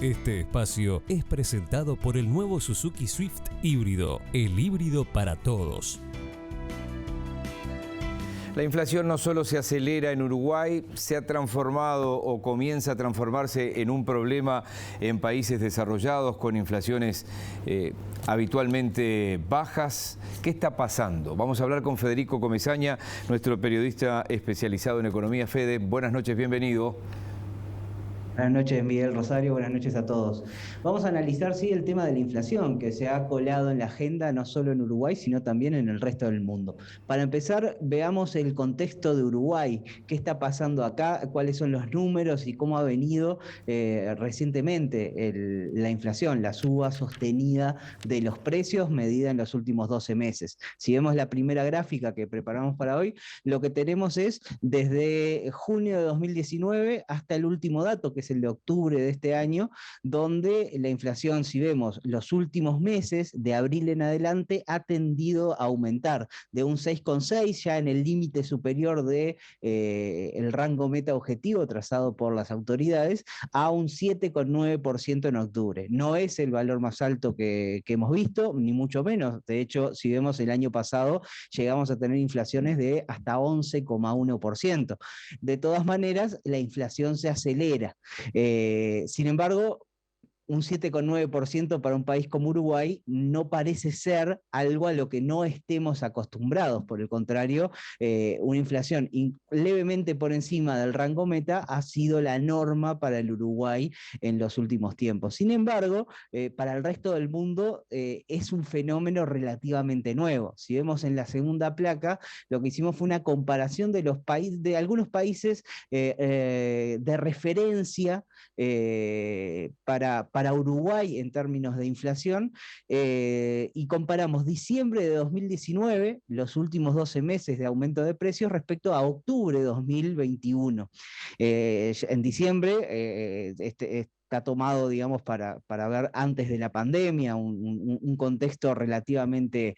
Este espacio es presentado por el nuevo Suzuki Swift híbrido, el híbrido para todos. La inflación no solo se acelera en Uruguay, se ha transformado o comienza a transformarse en un problema en países desarrollados con inflaciones habitualmente bajas. ¿Qué está pasando? Vamos a hablar con Federico Comesaña, nuestro periodista especializado en economía. Fede, buenas noches, bienvenido. Buenas noches, Miguel Rosario, buenas noches a todos. Vamos a analizar, sí, el tema de la inflación, que se ha colado en la agenda no solo en Uruguay, sino también en el resto del mundo. Para empezar, veamos el contexto de Uruguay, qué está pasando acá, cuáles son los números y cómo ha venido recientemente la inflación, la suba sostenida de los precios medida en los últimos 12 meses. Si vemos la primera gráfica que preparamos para hoy, lo que tenemos es desde junio de 2019 hasta el último dato, que es el de octubre de este año, donde la inflación, si vemos los últimos meses, de abril en adelante, ha tendido a aumentar de un 6,6 ya en el límite superior de el rango meta objetivo trazado por las autoridades, a un 7,9% en octubre. No es el valor más alto que hemos visto, ni mucho menos. De hecho, si vemos el año pasado, llegamos a tener inflaciones de hasta 11,1%. De todas maneras, la inflación se acelera. Sin embargo, un 7,9% para un país como Uruguay no parece ser algo a lo que no estemos acostumbrados. Por el contrario, una inflación levemente por encima del rango meta ha sido la norma para el Uruguay en los últimos tiempos. Sin embargo, para el resto del mundo es un fenómeno relativamente nuevo. Si vemos en la segunda placa, lo que hicimos fue una comparación de algunos países de referencia para Uruguay en términos de inflación, y comparamos diciembre de 2019, los últimos 12 meses de aumento de precios, respecto a octubre de 2021. En diciembre, está tomado, digamos, para ver antes de la pandemia, un contexto relativamente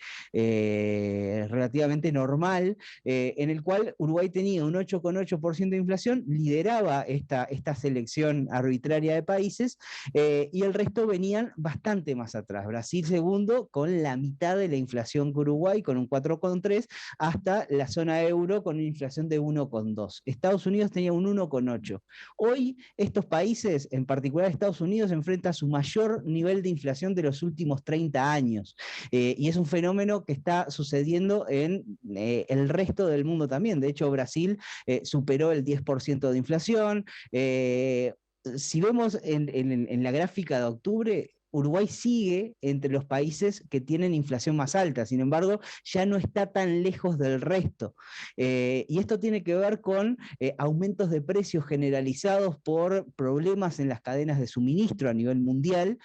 normal, en el cual Uruguay tenía un 8,8% de inflación, lideraba esta selección arbitraria de países, y el resto venían bastante más atrás. Brasil segundo, con la mitad de la inflación que Uruguay, con un 4,3, hasta la zona euro con una inflación de 1,2. Estados Unidos tenía un 1,8. Hoy estos países, en particular Estados Unidos, enfrenta su mayor nivel de inflación de los últimos 30 años. Y es un fenómeno que está sucediendo en el resto del mundo también. De hecho, Brasil superó el 10% de inflación. Si vemos en la gráfica de octubre, Uruguay sigue entre los países que tienen inflación más alta, sin embargo, ya no está tan lejos del resto. Y esto tiene que ver con aumentos de precios generalizados por problemas en las cadenas de suministro a nivel mundial,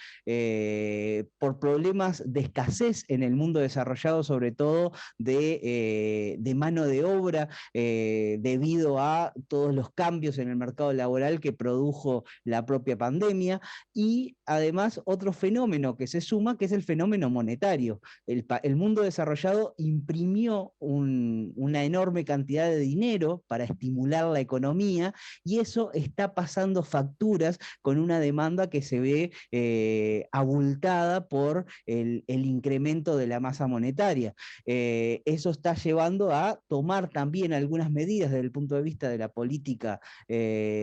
por problemas de escasez en el mundo desarrollado, sobre todo de mano de obra, debido a todos los cambios en el mercado laboral que produjo la propia pandemia, y además otro fenómeno que se suma, que es el fenómeno monetario. El mundo desarrollado imprimió una enorme cantidad de dinero para estimular la economía, y eso está pasando facturas con una demanda que se ve abultada por el incremento de la masa monetaria. Eso está llevando a tomar también algunas medidas desde el punto de vista de la política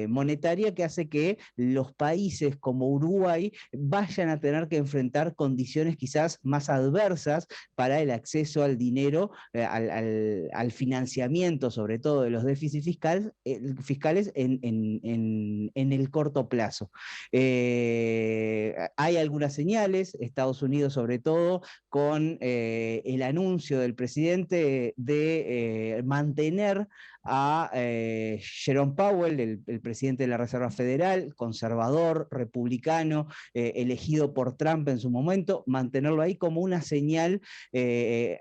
monetaria, que hace que los países como Uruguay vayan a tener que enfrentar condiciones quizás más adversas para el acceso al dinero, al financiamiento, sobre todo de los déficits fiscales en el corto plazo. Hay algunas señales, Estados Unidos sobre todo, con el anuncio del presidente de mantener a Jerome Powell, el presidente de la Reserva Federal, conservador, republicano, elegido por Trump en su momento, mantenerlo ahí como una señal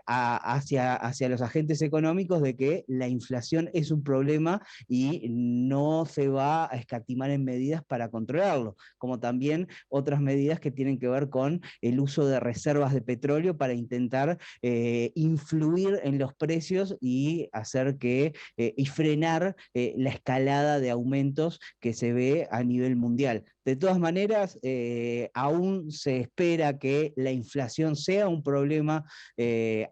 hacia los agentes económicos de que la inflación es un problema y no se va a escatimar en medidas para controlarlo, como también otras medidas que tienen que ver con el uso de reservas de petróleo para intentar influir en los precios y hacer y frenar la escalada de aumentos que se ve a nivel mundial. De todas maneras, aún se espera que la inflación sea un problema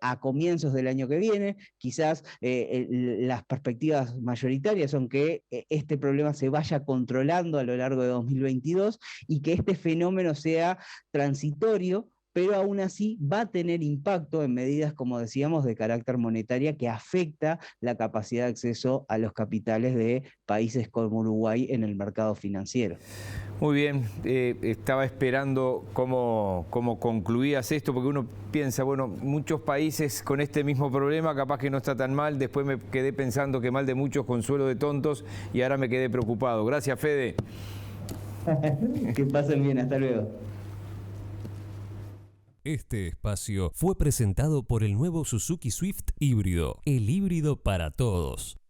a comienzos del año que viene. Quizás las perspectivas mayoritarias son que este problema se vaya controlando a lo largo de 2022 y que este fenómeno sea transitorio, pero aún así va a tener impacto en medidas, como decíamos, de carácter monetaria que afecta la capacidad de acceso a los capitales de países como Uruguay en el mercado financiero. Muy bien, estaba esperando cómo concluías esto, porque uno piensa, bueno, muchos países con este mismo problema, capaz que no está tan mal, después me quedé pensando que mal de muchos, consuelo de tontos, y ahora me quedé preocupado. Gracias, Fede. Que pasen bien, hasta luego. Este espacio fue presentado por el nuevo Suzuki Swift híbrido, el híbrido para todos.